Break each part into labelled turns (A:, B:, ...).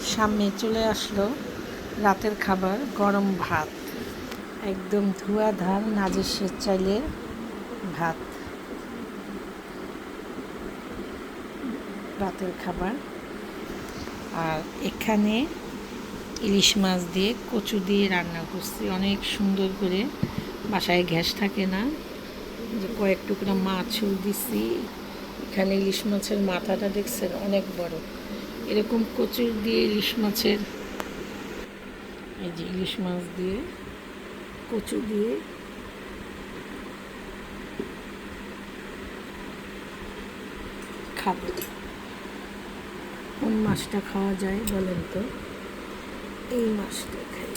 A: সামনে চলে আসলো রাতের খাবার, গরম ভাত, একদম ধোঁয়াধার নাজেসের চাইলের ভাত। রাতের খাবার। আর এখানে ইলিশ মাছ দিয়ে কচু দিয়ে রান্না করছি অনেক সুন্দর করে। বাসায় গ্যাস থাকে না, যে কয়েক টুকরা মাছও দিছি। এখানে ইলিশ মাছের মাথাটা দেখছেন অনেক বড়। এরকম কচু দিয়ে ইলিশ মাছের, এই যে ইলিশ মাছ দিয়ে কচু দিয়ে খাবো। কোন মাছটা খাওয়া যায় বলেন তো? এই মাছটা খাই।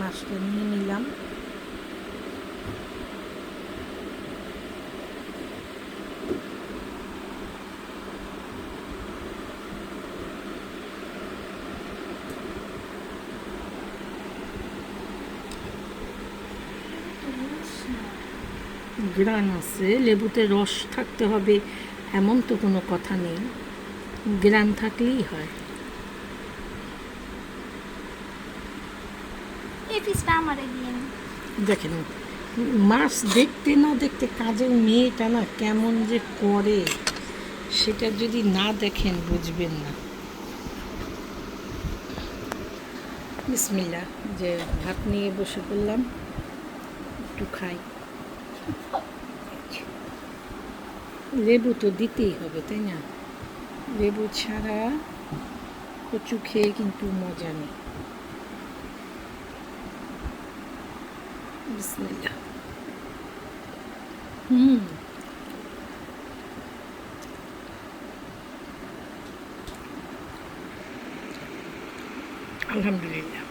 A: মাছটা নিয়ে নিলাম। গ্রান আছে, লেবুতে রস থাকতে হবে এমন তো কোনো কথা নেই, গ্রান থাকলেই হয়। দেখেন মাছ দেখতে না দেখতে কাজের মেয়েটা না কেমন যে করে, সেটা যদি না দেখেন বুঝবেন না। বিসমিল্লাহ। যে ভাত নিয়ে বসে পড়লাম, একটু খাই। লেবু তো দিতেই হবে, তাই না? লেবু ছাড়া কচু খেয়ে কিন্তু মজা নেই। বিসমিল্লাহ। আলহামদুলিল্লাহ।